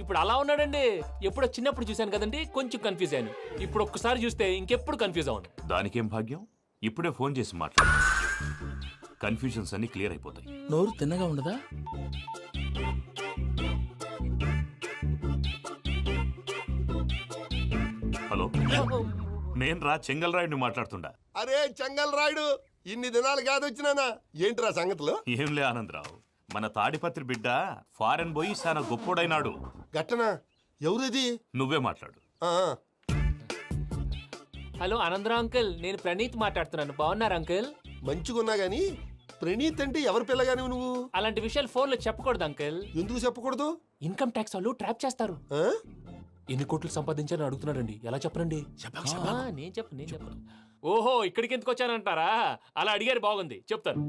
ఇప్పుడు అలా ఉన్నాడండి. ఎప్పుడో చిన్నప్పుడు చూశాను కదండి, కొంచెం కన్ఫ్యూజ్ అయ్యాను. ఇప్పుడు ఒక్కసారి చూస్తే ఇంకెప్పుడు కన్ఫ్యూజ్ అవును. దానికేం భాగ్యం, ఇప్పుడే ఫోన్ చేసి మాట్లాడు, కన్ఫ్యూజన్స్ అన్ని క్లియర్ అయిపోతాయి. నోరు తిన్నగా ఉండదా? హలో, నేను రా చెంగల్ రాయుడిని మాట్లాడుతుండా. అరే చెంగల్ రాయుడు, ఇన్ని దినాలు కాదు వచ్చినానా? ఏంట్రా సంగతులు? ఏంలే ఆనందరావు, మన తాడిపత్రి బిడ్డ ఫారెన్ పోయి చాలా గొప్పోడైనాడు. గట్టనా? ఎవరిది? నువ్వే మాట్లాడు. హలో ఆనందరావు అంకుల్, నేను ప్రణీత్ మాట్లాడుతున్నాను. బాగున్నారు అంకుల్? మంచిగున్నా గాని ప్రణీత్ అంటే ఎవరి పిల్లగాని నువ్వు? అలాంటి విషయాలు ఫోన్లో చెప్పకూడదు అంకుల్. ఎందుకు చెప్పకూడదు? ఇన్కమ్ ట్యాక్స్ వాళ్ళు ట్రాప్ చేస్తారు. ఎన్ని కోట్లు సంపాదించాలని అడుగుతున్నాడండి, ఎలా చెప్పనండి? నేను చెప్పను. ఓహో, ఇక్కడికి ఎందుకు వచ్చానంటారా? అలా అడిగారు, బాగుంది, చెప్తాను.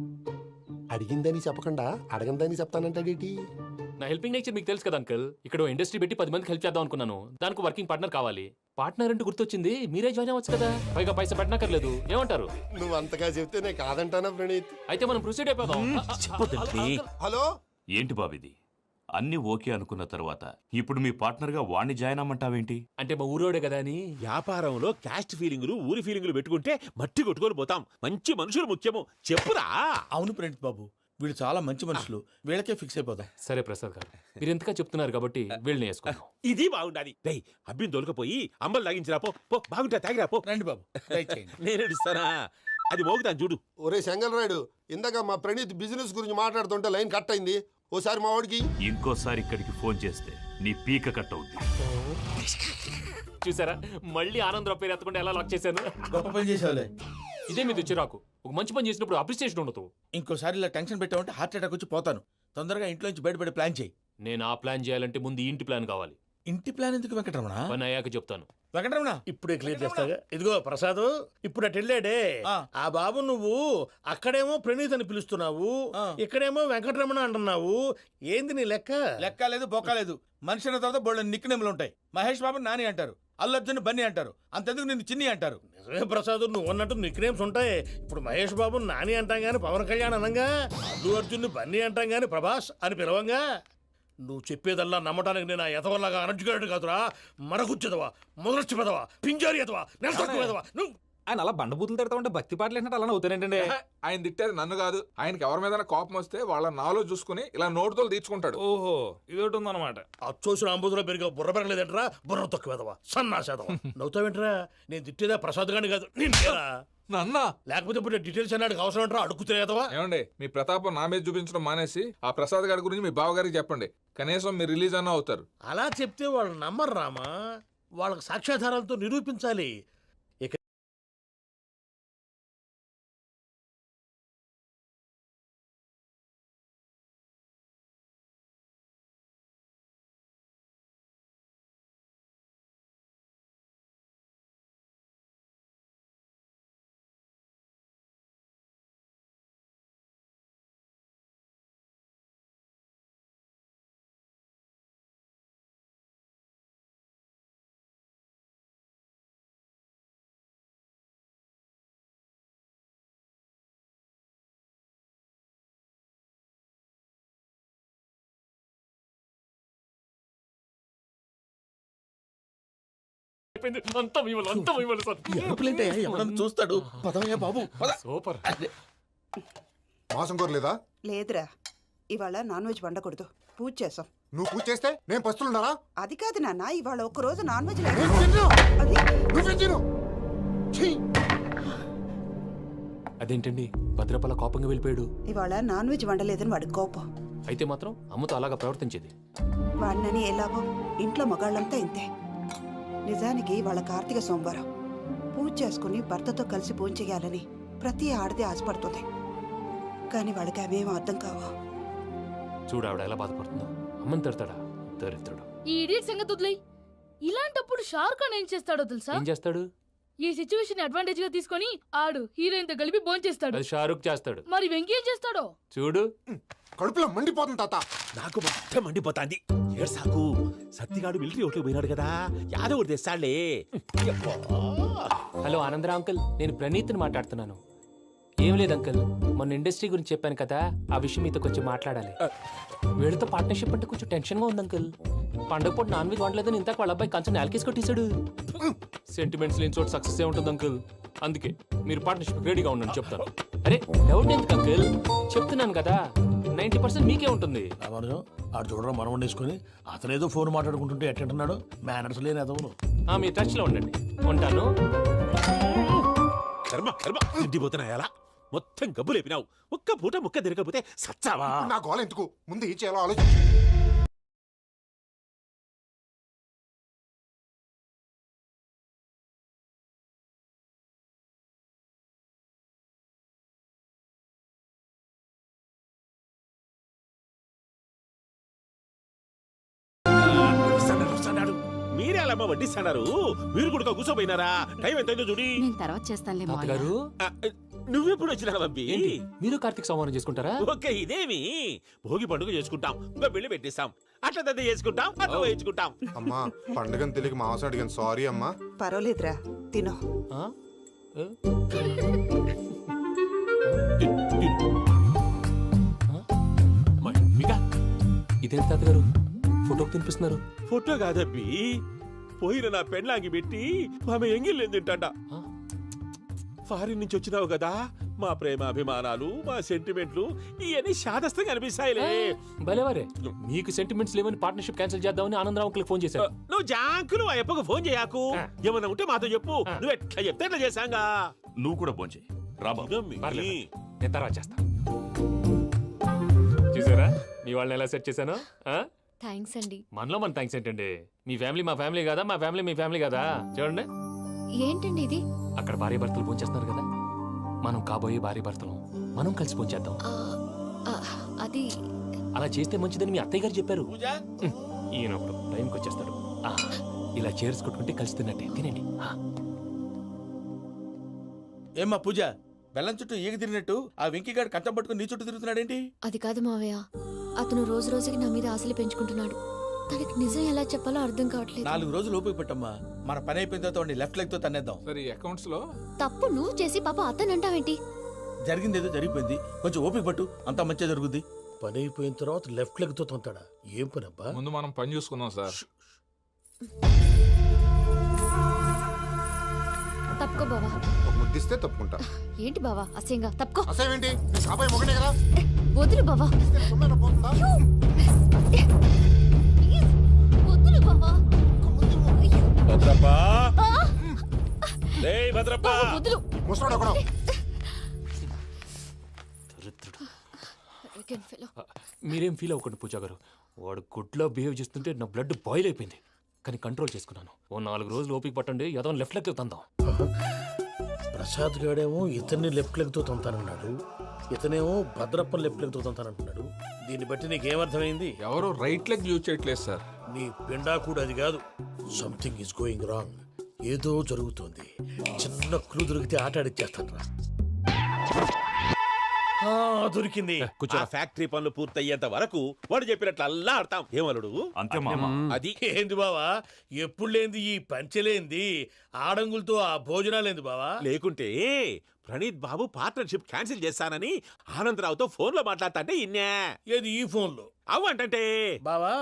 అడిగిందని చెప్పకుండా అడగందని చెప్తానంటాడేటి? నా హెల్పింగ్ నేచర్ మీకు తెలుసు కదా అంకుల్. ఇక్కడ ఇండస్ట్రీ పెట్టి 10 మందికి హెల్ప్ చేద్దాం అనుకున్నాను. దానికి వర్కింగ్ పార్ట్నర్ కావాలి. పార్ట్నర్ అంటే గుర్తొచ్చింది, మీరే జాయిన్ అవ్వచ్చు కదా, పైగా పైసా పెట్టనక్కర్లేదు. ఏమంటారు? నువ్వు అంతగా చెప్తే నేను కాదంటానా ప్రణీత్? అయితే మనం ప్రొసీడ్ అయిపోదాం. హలో, ఏంటి బాబిది, అన్ని ఓకే అనుకున్న తర్వాత ఇప్పుడు మీ పార్ట్నర్ గా వాణ్ణి జాయిన్ అమ్మంటావేంటి? అంటే మా ఊరోడే కదా అని. వ్యాపారంలో క్యాస్ట్ ఫీలింగులు, ఊరి ఫీలింగులు పెట్టుకుంటే మట్టి కొట్టుకొని పోతాం. మంచి మనుషులు ముఖ్యము, చెప్పురా. అవును ప్రణీత్ బాబు, వీళ్ళు చాలా మంచి మనుషులు, వీళ్ళకే ఫిక్స్ అయిపోదాం. సరే ప్రసాద్ గారు, మీరు ఎంతగా చెప్తున్నారు కాబట్టి వీళ్ళని వేసుకుందాం. ఇది బాగుండాలి. డై అబ్బిని దొలకపోయి అంబలు లాగించిరా పో. బాగుంటా తాగిరా పో. రండి బాబు, నేను ఇస్తానా? అది మోగుతాను చూడు. ఒరే చెంగల్ రాయుడు, ఇందాక మా ప్రణీత్ బిజినెస్ గురించి మాట్లాడుతుంటే లైన్ కట్ అయింది. ఓసారి మా వాడికి ఇంకోసారి ఇక్కడికి ఫోన్ చేస్తే నీ పీక కట్ అవుద్ది. చూసారా, మళ్ళీ ఆనందరావు పేరు ఎత్తకుండా ఎలా లాక్ చేశాను. గొప్ప పని చేసేవాళ్ళే. ఇదే మీద చిరాకు. ఒక మంచి పని చేసినప్పుడు అప్రిసియేషన్ ఉండదు. ఇంకోసారి ఇలా టెన్షన్ పెట్టామంటే హార్ట్ అటాక్ వచ్చి పోతాను. తొందరగా ఇంట్లో నుంచి బయటపడే ప్లాన్ చేయి. నేను ఆ ప్లాన్ చేయాలంటే ముందు ఈ ఇంటి ప్లాన్ కావాలి. ఇంటి ప్లాన్ ఎందుకు వెంకటరమణ? పని అయ్యాక చెప్తాను. వెంకటరమణ ఇప్పుడే క్లియర్ చేస్తాగా. ఇదిగో ప్రసాద్, ఇప్పుడు అటు వెళ్ళాడే ఆ బాబు, నువ్వు అక్కడేమో ప్రణీత్ అని పిలుస్తున్నావు, ఇక్కడేమో వెంకటరమణ అంటున్నావు. ఏంది నీ లెక్క? లెక్క లేదు, బొక్క లేదు. మనిషి అన్న తర్వాత బోళ్ళ నిక్నెములు ఉంటాయి. మహేష్ బాబు నాని అంటారు, అల్లర్జున్ బన్నీ అంటారు, అంతెందుకు నిన్ను చిన్ని అంటారు. నిజమే ప్రసాద్, నువ్వు అన్నట్టు నిక్ నేమ్స్ ఉంటాయి. ఇప్పుడు మహేష్ బాబు నాని అంటాం గాని పవన్ కళ్యాణ్ అనంగా, అల్లు అర్జున్ బన్నీ అంటాం గాని ప్రభాస్ అని పిలవంగా. నువ్వు చెప్పేదల్లా నమ్మటానికి నేను ఎదవల్లాగా అనర్జుకేటెడ్ కాదురా. మరగుచ్చదవా, మొదలచ్చి పెదవా, పింజారి ఎదవా, నెలసొక్కు పెదవా. నువ్వు ఆయన అలా బండబూతులు తిడతా ఉంటే భక్తి పాటలు ఏంటంటే అలా అవుతానంటే ఆయన తిట్టేది నన్ను కాదు, ఆయనకి ఎవరి మీద కోపం వస్తే వాళ్ళ నాలో చూసుకుని ఇలా నోటుతో తీర్చుకుంటాడు. ఓహో ఇదొకటి ఉందన్నమాట. అచ్చోసిన అంబుధులో పెరిగా బుర్ర పెరగలేదంటరా, బుర్ర తొక్కు వెదవా, సన్నాసేదవా. నవ్వుతావేంట్రా? నేను తిట్టేదా ప్రసాద్ గాని కాదు, నిన్నేరా. నన్నా లేకపోతే ఇప్పుడు డీటెయిల్స్ అన్నాడు అవసరం అంటారా? అడుగుతులేదవా? ఏమండి, మీ ప్రతాపం నా మీద చూపించడం మానేసి ఆ ప్రసాద్ గారి గురించి మీ బావగారికి చెప్పండి. కనీసం మీరు రిలీజ్ అన్న అవుతారు. అలా చెప్తే వాళ్ళు నమ్మరు రామా. వాళ్ళకి సాక్ష్యాధారాలతో నిరూపించాలి. చూస్తాడు. పదవయ్యా బాబు, సూపర్. మాసం కోరలేదా? లేదురా, ఇవాళ నాన్ వెజ్ వండకూడదు, పూజ చేసాం. నువ్వు పూజ చేస్తే నేను పస్తులున్నారా? అది కాదు నాన్న, ఇవాళ ఒక్కరోజు నాన్ వెజ్ నువ్వే తిను. ఛీ! అదేంటండి భద్రపల కోపంగా వెళ్ళిపోయాడు? ఇవాళ నాన్ వెజ్ వండలేదని వాడి కోపం. అయితే మాత్రం అమ్మతో అలాగా ప్రవర్తించేది. వాడినని ఎలాగో ఇంట్లో మగాళ్ళంతా ఇంతే. నిజానికి వాళ్ళ కార్తీక సోమవారం పూజ చేసుకుని భర్తతో కలిసి పూజ చేయాలని ప్రతి ఆడది ఆశపడుతుంది. కానీ వాళ్ళకి అవేం అర్థం కావు. చూడు ఆవిడ ఎలా బాధపడుతుందో. అమ్మని తిడతాడా దరిద్రుడు. ఈ ఇడియట్ సంగతి వదిలేయ్. ఇలాంటప్పుడు షారుఖ్ ఖాన్ ఏం చేస్తాడో తెలుసా? ఏం చేస్తాడు? ఈ సిచ్యువేషన్ అడ్వాంటేజ్ గా తీసుకొని ఆడు హీరోయిన్ తో కలిపి భోంచేస్తాడు. అది షారుఖ్ చేస్తాడు. మరి వెంకీ ఏం చేస్తాడో చూడు. కడుపులో మండిపోతుంది తాత. నాకు మొత్తం మండిపోతాంది. ఏడు సాకు సత్తిగాడు మిలిటరీ ఓట్లు పోయినాడు కదా, యాదవ్ ఒకటి తెస్తాడులే. హలో ఆనందరావు అంకుల్, నేను ప్రణీత్ని మాట్లాడుతున్నాను. ఏం లేదు అంకుల్, మొన్న ఇండస్ట్రీ గురించి చెప్పాను కదా, ఆ విషయం మీతో కొంచెం మాట్లాడాలి. వీళ్ళతో పార్ట్నర్షిప్ అంటే కొంచెం టెన్షన్ గా ఉంది అంకుల్. పండుగ పూట నాన్ వెజ్ వండలేదని ఇంతకు వాళ్ళ అబ్బాయి కంచెం నేలకేసి కొట్టేశాడు. సెంటిమెంట్స్ లేని చోట సక్సెస్ ఏ ఉంటుంది అంకుల్. అందుకే మీరు పార్ట్నర్షిప్ రెడీగా ఉండండి చెప్తాను. అరే డౌట్ ఎందుకు అంకుల్, చెప్తున్నాను కదా 90% మీకే ఉంటుంది. రామానుజం ఆడు చూడడం మనం వండేసుకొని అతనేదో ఫోన్ మాట్లాడుకుంటుంటే ఎట్టంటున్నాడు. మేనర్స్ లేని అదవును. మీ టచ్ లో ఉండండి. ఉంటాను. కర్మ కర్మ తిండిపోతున్నాయలా మొత్తం గబ్బు లేపినావు. ఒక్క పూట ముక్క తిరగకపోతే సచ్చావా? నా గోల ఎందుకు, ముందు ఏం చేయాలో ఆలోచించు. మీరే అలా వడ్డిస్తున్నారు. మీరు కూడా కూర్చోపోయినారా? టైం ఎంతైందో చూడి. తర్వాత చేస్తానులే గారు నువ్వెప్పుడు వచ్చినా బంబి? మీరు కార్తీక సంహారం చేసుకుంటారా? ఓకే, ఇదేమి భోగి పండుగ చేసుకుంటాం, ఇంకా పెళ్లి పెట్టిస్తాం, అట్లా దద్ద చేసుకుంటాం, అట్లా వేయించుకుంటాం. అమ్మా పండుగని తెలియక మాంసం అడిగాను, సారీ అమ్మా. పర్వాలేదురా, తినో. ఇదేంటి తాతగారు ఫోటోకి తినిపిస్తున్నారు? ఫోటో కాదబ్బి, పోయిన నా పెళ్ళాంగి పెట్టి ఆమె ఎంగిల్లేం తింటాడ. ఫారిన్ నుంచి వచ్చినావు కదా, మా ప్రేమ అభిమానాలు, మా సెంటిమెంట్లు ఇవన్నీ శాదస్తంగా అనిపిస్తాయిలే. భలేవారే, మీకు సెంటిమెంట్స్ లేవని పార్ట్నర్షిప్ క్యాన్సిల్ చేద్దామని ఆనందరావు అంకుల్ ఫోన్ చేశారు. నువ్వు జాంకులు ఆ అప్పకు ఫోన్ చేయకు. ఏమన్నా ఉంటే మాతో చెప్పు. నువ్వు ఎట్లా చెప్తే ఎట్లా చేశాంగా. నువ్వు కూడా ఫోన్ చేయి. నేను తర్వాత చేస్తా. చూసారా మీ వాళ్ళని ఎలా సెట్ చేశాను? థ్యాంక్స్ అండి. మనలో మన థ్యాంక్స్ ఏంటండి? మీ ఫ్యామిలీ మా ఫ్యామిలీ కదా, మా ఫ్యామిలీ మీ ఫ్యామిలీ కదా. చూడండి ఏంటండి ఇది? అక్కడ భార్య భర్తలు పోంచేస్తున్నారు కదా, మనం కాబోయే భార్య భర్తలు మనం కలిసి పోంచేద్దాం. అది అలా చేస్తే మంచిదని మీ అత్తయ్య గారు చెప్పారు. ఈయన ఒకడు టైంకి వచ్చేస్తాడు. ఇలా చేర్స్ కొట్టుకుంటే కలిసి తిన్నట్టే. తినండి. ఏమ్మా పూజ, బెల్లం చుట్టూ ఈగ తిరిగినట్టు ఆ వెంకీగాడు కంచం పట్టుకుని నీ చుట్టూ తిరుగుతున్నాడేంటి? అది కాదు మావయ్య, అతను రోజు రోజుకి నా మీద ఆశలు పెంచుకుంటున్నాడు. తనకి నిజం ఎలా చెప్పాలో అర్థం కావట్లేదు. 4 రోజులు ఓపిక పెట్టమ్మా. మన పని అయిపోయిన తర్వాత లెఫ్ట్ లెగ్ తో తన్నేద్దాం. సరే అకౌంట్స్ లో తప్పు నువ్వు చేసి పాప అతను అంటావేంటి? జరిగింది ఏదో జరిగిపోయింది, కొంచెం ఓపిక పట్టు, అంతా మంచిగా జరుగుద్ది. పని అయిపోయిన తర్వాత లెఫ్ట్ లెగ్ తో తొంతాడా? ఏం పని అబ్బా? ముందు మనం పని చూసుకుందాం సార్. తప్పుకో బావా. ఒక ముద్దిస్తే తప్పుకుంటా. ఏంటి బావా అసహ్యంగా? తప్పుకో. అసేమేంటి? నీ కాబోయే మొగనే కదా. వదులు బావా. ఇస్తే సొమ్మేనా పోతుందా? ప్లీజ్, వదులు బావా. భద్రప్పా రేయ్ భద్రప్పా, బావా, వదులు. ముసలోడు ఒకడు. Arrogant fellow. మీరేం ఫీల్ అవ్వకండి పూజా గారు. వాడు గుడ్లో బిహేవ్ చేస్తుంటే నా బ్లడ్ బాయిల్ అయిపోయింది. కానీ కంట్రోల్ చేసుకున్నాను. ఓ 4 రోజులు ఓపిక పట్టండి, ఏదో లెఫ్ట్ లెగ్ తందాం. ప్రసాద్ గాడేమో ఇతన్ని లెఫ్ట్ లెగ్ తో తొంతానన్నాడు, ఇతనేమో భద్రప్ప లెఫ్ట్ లెగ్ తో తొంతానంటున్నాడు. దీన్ని బట్టి నీకేమర్థమైంది? ఎవరు రైట్ లెగ్ యూజ్ చేయట్లేదు సార్. నీ పిండా కూడా అది కాదు. Something is going wrong. ఏదో జరుగుతోంది. చిన్న క్లూ దొరికితే ఆట ఆడిచ్చేస్తాను రా. దొరికింది. ఆ ఫ్యాక్టరీ పనులు పూర్తయ్యేంత వరకు వాడు చెప్పినట్లు అల్లా ఆడతాం. ఏమలుడు? అంతే మామ. అది ఏంది బావా, ఎప్పుడు లేంది ఈ పంచలేంది, ఆడంగులతో ఆ భోజనాలేంది బావా? లేకుంటే ప్రణీత్ బాబు పార్ట్నర్షిప్ క్యాన్సిల్ చేస్తానని ఆనందరావుతో ఫోన్ లో మాట్లాడతాంటే ఇన్నే. ఏది ఈ ఫోన్ లో? అవ్వంటే బావా,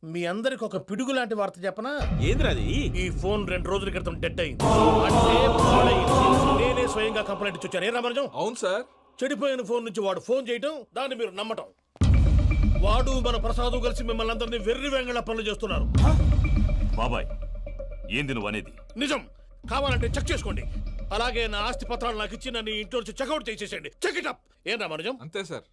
మీ అందరికి ఒక పిడుగు లాంటి వార్త చెప్పనా? ఏంద్రది? ఈ ఫోన్ 2 రోజుల క్రితం డెడ్ అయింది. అంటే పాడైంది. నేనే స్వయంగా కంప్లైంట్ ఇచ్చి వచ్చాను. ఏ రామరాజం? అవును సార్. చెడిపోయిన ఫోన్ నుంచి వాడు ఫోన్ చేయటం, దాన్ని మీరు నమ్మటం. వాడు మన ప్రసాదు కలిసి మిమ్మల్ని అందరినీ వెర్రి వెంగళ పనులు చేస్తున్నారు. బాబాయ్ ఏంది నువ్వు అనేది? నిజం. కావాలంటే చెక్ చేసుకోండి. అలాగే నా ఆస్తి పత్రాలు నాకు ఇచ్చి నన్ను ఇంట్లో నుంచి చెక్అౌట్ చేసేసండి. Check it up. ఏం రామరాజం? అంతే సార్.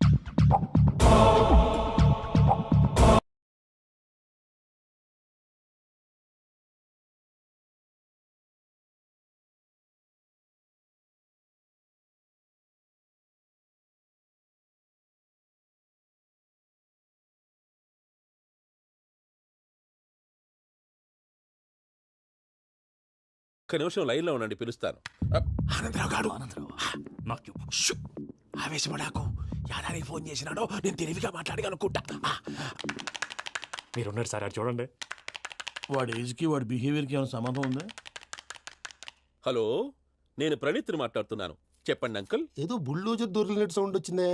ఒక్క నిమిషం లైన్ లో ఉండండి, పిలుస్తాను. ఆనందరావు గాడు. నాకు ఆవేశపడాకు. యాదానికి ఫోన్ చేసినాడో నేను తెలివిగా మాట్లాడగలనుకుంటా. మీరున్నారు సార్, అది చూడండి. వాడి ఏజ్కి వాడి బిహేవియర్కి ఏమైనా సంబంధం ఉందా? హలో, నేను ప్రణీత్ని మాట్లాడుతున్నాను. చెప్పండి అంకుల్. ఏదో బుల్డోజర్ దొరికినట్టు సౌండ్ వచ్చిందే.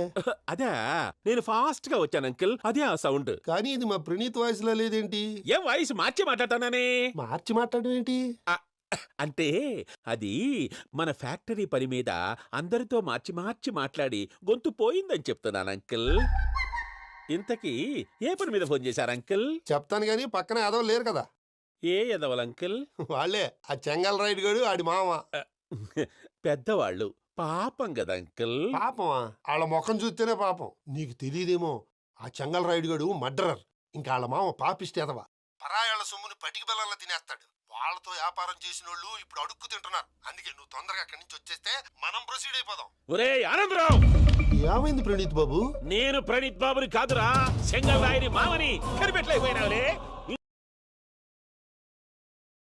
అదే, నేను ఫాస్ట్ గా వచ్చాను అంకుల్. అదే ఆ సౌండ్. కానీ ఇది మా ప్రణీత్ వాయిస్ లో లేదేంటి? ఏం వాయిస్ మార్చి మాట్లాడతాననే? మార్చి మాట్లాడడం ఏంటి? అంటే అది మన ఫ్యాక్టరీ పని మీద అందరితో మార్చి మార్చి మాట్లాడి గొంతు పోయిందని చెప్తున్నాను అంకుల్. ఇంతకీ ఏ పని మీద ఫోన్ చేశారు అంకుల్? చెప్తాను గానీ పక్కన ఏదో లేరు కదా. ఏ ఎదవల్ అంకుల్? వాళ్ళే ఆ చెంగల్ రైడ్ గడు ఆడి మామ. పెద్దవాళ్ళు పాపం కదా అంకుల్. పాపమా? వాళ్ళ ముఖం చూస్తేనే పాపం. నీకు తెలియదేమో, ఆ చెంగల్ రైడ్ గడు మర్డరర్. ఇంకా వాళ్ళ మామ పాపిస్తేదవా. పరాయాళ్ళ సొమ్ముని పటికి బెల్లంలో తినేస్తాడు. వాళ్ళతో వ్యాపారం చేసిన వాళ్ళు ఇప్పుడు అడుక్కు తింటున్నారు. అందుకే నువ్వు తొందరగా అక్కడి నుంచి వచ్చేస్తే మనం ప్రొసీడ్ అయిపోదాం. ఒరే ఆనందరావు! ఏమైంది ప్రణీత్ బాబు? నేను ప్రణీత్ బాబుని కాదురా, చెంగల్ రాయని మామని కనిపెట్టలేకపోయినావులే.